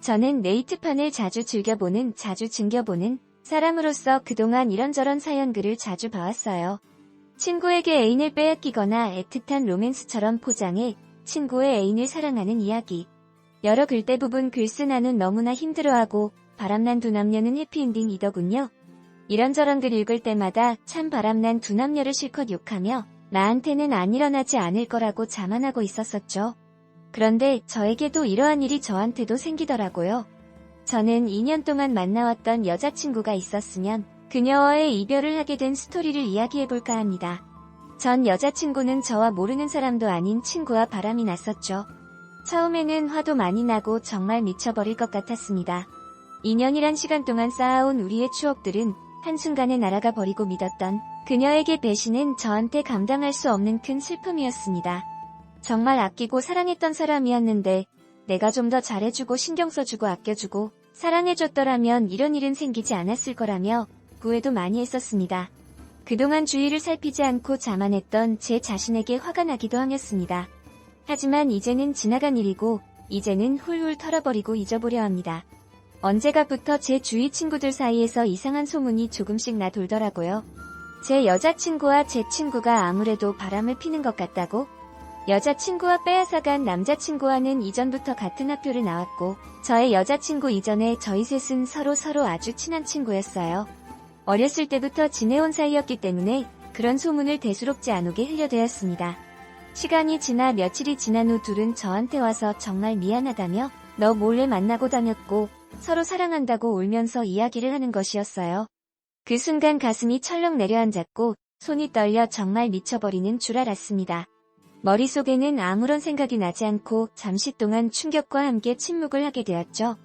저는 네이트판을 자주 즐겨보는 사람으로서 그동안 이런저런 사연글을 자주 봐왔어요. 친구에게 애인을 빼앗기거나 애틋한 로맨스처럼 포장해 친구의 애인을 사랑하는 이야기. 여러 글 대부분 글쓴 아는 너무나 힘들어하고 바람난 두 남녀는 해피엔딩이더군요. 이런저런 글 읽을 때마다 참 바람난 두 남녀를 실컷 욕하며 나한테는 안 일어나지 않을 거라고 자만하고 있었었죠. 그런데 저에게도 이러한 일이 저한테도 생기더라고요. 저는 2년 동안 만나왔던 여자친구가 있었으면 그녀와의 이별을 하게 된 스토리를 이야기해볼까 합니다. 전 여자친구는 저와 모르는 사람도 아닌 친구와 바람이 났었죠. 처음에는 화도 많이 나고 정말 미쳐버릴 것 같았습니다. 2년이란 시간 동안 쌓아온 우리의 추억들은 한순간에 날아가 버리고 믿었던 그녀에게 배신은 저한테 감당할 수 없는 큰 슬픔이었습니다. 정말 아끼고 사랑했던 사람이었는데 내가 좀 더 잘해주고 신경 써주고 아껴주고 사랑해줬더라면 이런 일은 생기지 않았을 거라며 후회도 많이 했었습니다. 그동안 주위를 살피지 않고 자만했던 제 자신에게 화가 나기도 하였습니다. 하지만 이제는 지나간 일이고 이제는 훌훌 털어버리고 잊어보려 합니다. 언제가부터 제 주위 친구들 사이에서 이상한 소문이 조금씩 나 돌더라고요. 제 여자친구와 제 친구가 아무래도 바람을 피는 것 같다고? 여자친구와 빼앗아간 남자친구와는 이전부터 같은 학교를 나왔고 저의 여자친구 이전에 저희 셋은 서로 아주 친한 친구였어요. 어렸을 때부터 지내온 사이였기 때문에 그런 소문을 대수롭지 않게 흘려대었습니다. 시간이 지나 며칠이 지난 후 둘은 저한테 와서 정말 미안하다며 너 몰래 만나고 다녔고 서로 사랑한다고 울면서 이야기를 하는 것이었어요. 그 순간 가슴이 철렁 내려앉았고 손이 떨려 정말 미쳐버리는 줄 알았습니다. 머릿속에는 아무런 생각이 나지 않고 잠시 동안 충격과 함께 침묵을 하게 되었죠.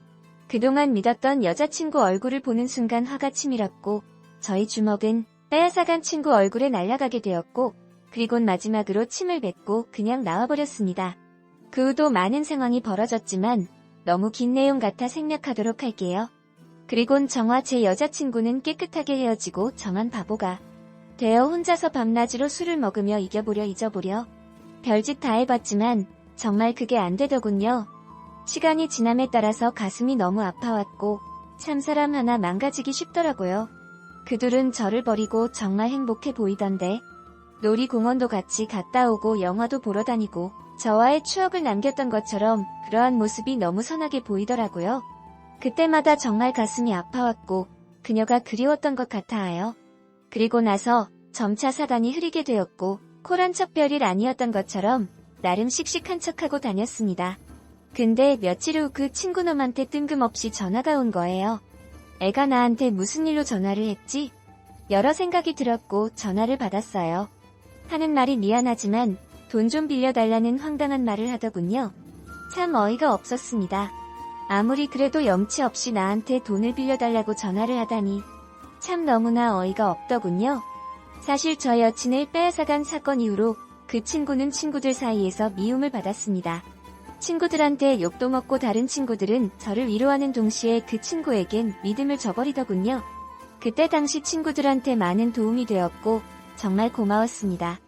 그동안 믿었던 여자친구 얼굴을 보는 순간 화가 치밀었고 저희 주먹은 빼앗아간 친구 얼굴에 날아가게 되었고 그리곤 마지막으로 침을 뱉고 그냥 나와버렸습니다. 그 후도 많은 상황이 벌어졌지만 너무 긴 내용 같아 생략하도록 할게요. 그리곤 저와 제 여자친구는 깨끗하게 헤어지고 저만 바보가 되어 혼자서 밤낮으로 술을 먹으며 이겨보려 잊어보려 별짓 다 해봤지만 정말 그게 안 되더군요. 시간이 지남에 따라서 가슴이 너무 아파왔고 참 사람 하나 망가지기 쉽더라고요. 그들은 저를 버리고 정말 행복해 보이던데 놀이공원도 같이 갔다 오고 영화도 보러 다니고 저와의 추억을 남겼던 것처럼 그러한 모습이 너무 선하게 보이더라고요. 그때마다 정말 가슴이 아파왔고 그녀가 그리웠던 것 같아요. 그리고 나서 점차 사단이 흐리게 되었고 콜한 척 별일 아니었던 것처럼 나름 씩씩한 척하고 다녔습니다. 근데 며칠 후 그 친구놈한테 뜬금없이 전화가 온 거예요. 애가 나한테 무슨 일로 전화를 했지? 여러 생각이 들었고 전화를 받았어요. 하는 말이 미안하지만 돈 좀 빌려달라는 황당한 말을 하더군요. 참 어이가 없었습니다. 아무리 그래도 염치 없이 나한테 돈을 빌려달라고 전화를 하다니 참 너무나 어이가 없더군요. 사실 저 여친을 빼앗아간 사건 이후로 그 친구는 친구들 사이에서 미움을 받았습니다. 친구들한테 욕도 먹고 다른 친구들은 저를 위로하는 동시에 그 친구에겐 믿음을 저버리더군요. 그때 당시 친구들한테 많은 도움이 되었고 정말 고마웠습니다.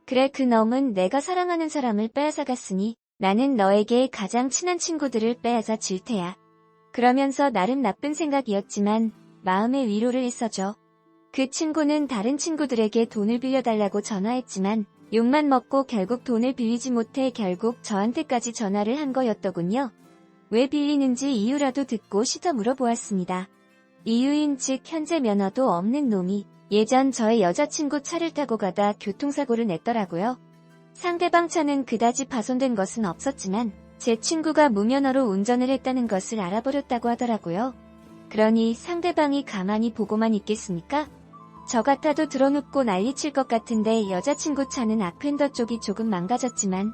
그래 그 놈은 내가 사랑하는 사람을 빼앗아갔으니 나는 너에게 가장 친한 친구들을 빼앗아 줄 테야. 그러면서 나름 나쁜 생각이었지만 마음의 위로를 했어줘. 그 친구는 다른 친구들에게 돈을 빌려달라고 전화했지만 욕만 먹고 결국 돈을 빌리지 못해 결국 저한테까지 전화를 한 거였더군요. 왜 빌리는지 이유라도 듣고 시더 물어보았습니다. 이유인 즉 현재 면허도 없는 놈이 예전 저의 여자친구 차를 타고 가다 교통사고를 냈더라고요. 상대방 차는 그다지 파손된 것은 없었지만 제 친구가 무면허로 운전을 했다는 것을 알아버렸다고 하더라고요. 그러니 상대방이 가만히 보고만 있겠습니까? 저 같아도 드러눕고 난리칠 것 같은데 여자친구 차는 앞핸더 쪽이 조금 망가졌지만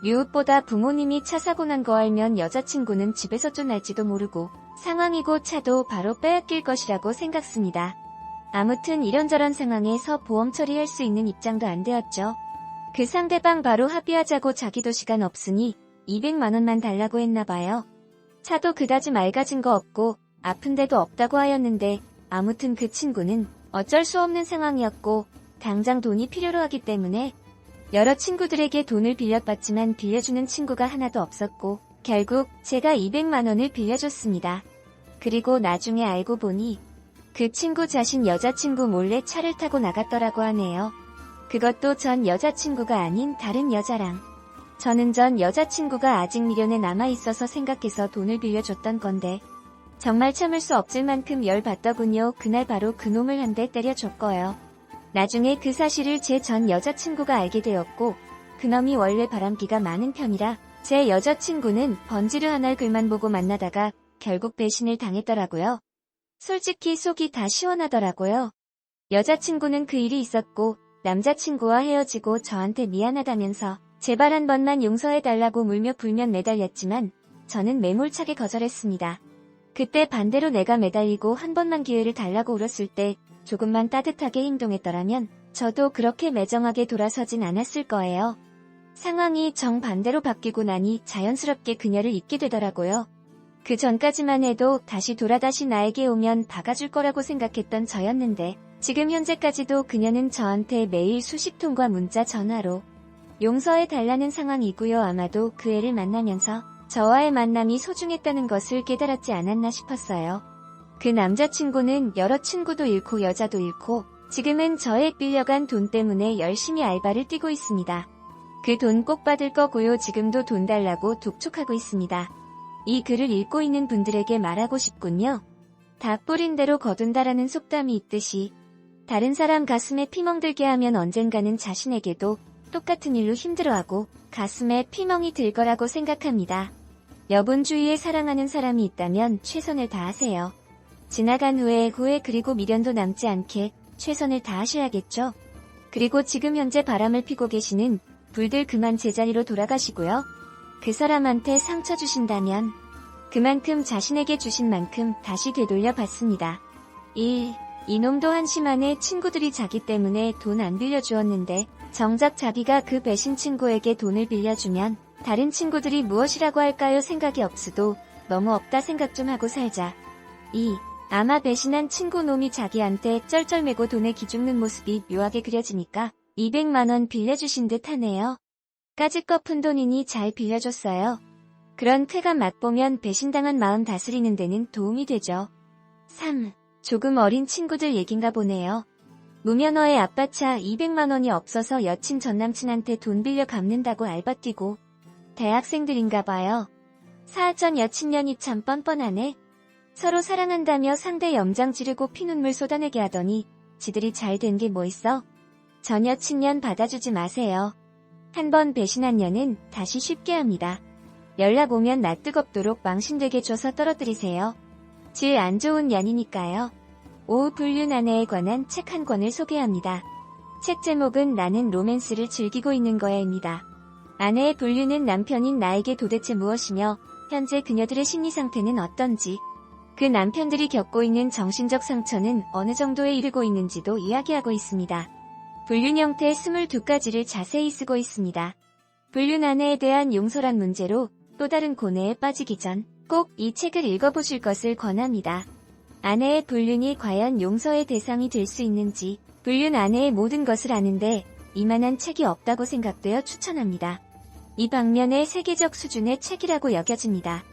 무엇보다 부모님이 차 사고 난 거 알면 여자친구는 집에서 쫓날지도 모르고 상황이고 차도 바로 빼앗길 것이라고 생각습니다. 아무튼 이런저런 상황에서 보험 처리할 수 있는 입장도 안 되었죠. 그 상대방 바로 합의하자고 자기도 시간 없으니 200만원만 달라고 했나봐요. 차도 그다지 맑아진 거 없고 아픈 데도 없다고 하였는데 아무튼 그 친구는 어쩔 수 없는 상황이었고 당장 돈이 필요로 하기 때문에 여러 친구들에게 돈을 빌려봤지만 빌려주는 친구가 하나도 없었고 결국 제가 200만 원을 빌려줬습니다. 그리고 나중에 알고 보니 그 친구 자신 여자친구 몰래 차를 타고 나갔더라고 하네요. 그것도 전 여자친구가 아닌 다른 여자랑. 저는 전 여자친구가 아직 미련에 남아있어서 생각해서 돈을 빌려줬던 건데 정말 참을 수 없을 만큼 열받더군요. 그날 바로 그놈을 한 대 때려줬고요. 나중에 그 사실을 제 전 여자친구가 알게 되었고 그놈이 원래 바람기가 많은 편이라 제 여자친구는 번지르한 얼굴만 보고 만나다가 결국 배신을 당했더라고요. 솔직히 속이 다 시원하더라고요. 여자친구는 그 일이 있었고 남자친구와 헤어지고 저한테 미안하다면서 제발 한 번만 용서해달라고 물며 불면 매달렸지만 저는 매몰차게 거절했습니다. 그때 반대로 내가 매달리고 한 번만 기회를 달라고 울었을 때 조금만 따뜻하게 행동했더라면 저도 그렇게 매정하게 돌아서진 않았을 거예요. 상황이 정반대로 바뀌고 나니 자연스럽게 그녀를 잊게 되더라고요. 그 전까지만 해도 다시 나에게 오면 박아줄 거라고 생각했던 저였는데 지금 현재까지도 그녀는 저한테 매일 수십 통과 문자 전화로 용서해달라는 상황이고요. 아마도 그 애를 만나면서 저와의 만남이 소중했다는 것을 깨달았지 않았나 싶었어요. 그 남자친구는 여러 친구도 잃고 여자도 잃고 지금은 저의 빌려간 돈 때문에 열심히 알바를 뛰고 있습니다. 그 돈 꼭 받을 거고요. 지금도 돈 달라고 독촉하고 있습니다. 이 글을 읽고 있는 분들에게 말하고 싶군요. 다 뿌린 대로 거둔다라는 속담이 있듯이 다른 사람 가슴에 피멍들게 하면 언젠가는 자신에게도 똑같은 일로 힘들어하고 가슴에 피멍이 들 거라고 생각합니다. 여분 주위에 사랑하는 사람이 있다면 최선을 다하세요. 지나간 후에 그리고 미련도 남지 않게 최선을 다하셔야겠죠. 그리고 지금 현재 바람을 피고 계시는 불들 그만 제자리로 돌아가시고요. 그 사람한테 상처 주신다면 그만큼 자신에게 주신 만큼 다시 되돌려 받습니다. 이놈도 한심하네. 친구들이 자기 때문에 돈 안 빌려주었는데 정작 자기가 그 배신 친구에게 돈을 빌려주면 다른 친구들이 무엇이라고 할까요? 생각이 없어도 너무 없다 생각 좀 하고 살자. 아마 배신한 친구 놈이 자기한테 쩔쩔매고 돈에 기죽는 모습이 묘하게 그려지니까 200만 원 빌려주신 듯 하네요. 까짓거 푼 돈이니 잘 빌려줬어요. 그런 쾌감 맛보면 배신당한 마음 다스리는 데는 도움이 되죠. 3. 조금 어린 친구들 얘긴가 보네요. 무면허에 아빠차 200만 원이 없어서 여친 전남친한테 돈 빌려 갚는다고 알바 뛰고 대학생들인가 봐요. 4. 전 여친년이 참 뻔뻔하네. 서로 사랑한다며 상대 염장 지르고 피눈물 쏟아내게 하더니 지들이 잘 된 게 뭐 있어? 전 여친년 받아주지 마세요. 한 번 배신한 년은 다시 쉽게 합니다. 연락 오면 나 뜨겁도록 망신되게 줘서 떨어뜨리세요. 질 안 좋은 년이니까요. 5. 불륜 아내에 관한 책 한 권을 소개합니다. 책 제목은 나는 로맨스를 즐기고 있는 거야입니다. 아내의 불륜은 남편인 나에게 도대체 무엇이며 현재 그녀들의 심리 상태는 어떤지, 그 남편들이 겪고 있는 정신적 상처는 어느 정도에 이르고 있는지도 이야기하고 있습니다. 불륜 형태 22가지를 자세히 쓰고 있습니다. 불륜 아내에 대한 용서란 문제로 또 다른 고뇌에 빠지기 전 꼭 이 책을 읽어보실 것을 권합니다. 아내의 불륜이 과연 용서의 대상이 될 수 있는지, 불륜 아내의 모든 것을 아는데 이만한 책이 없다고 생각되어 추천합니다. 이 방면의 세계적 수준의 책이라고 여겨집니다.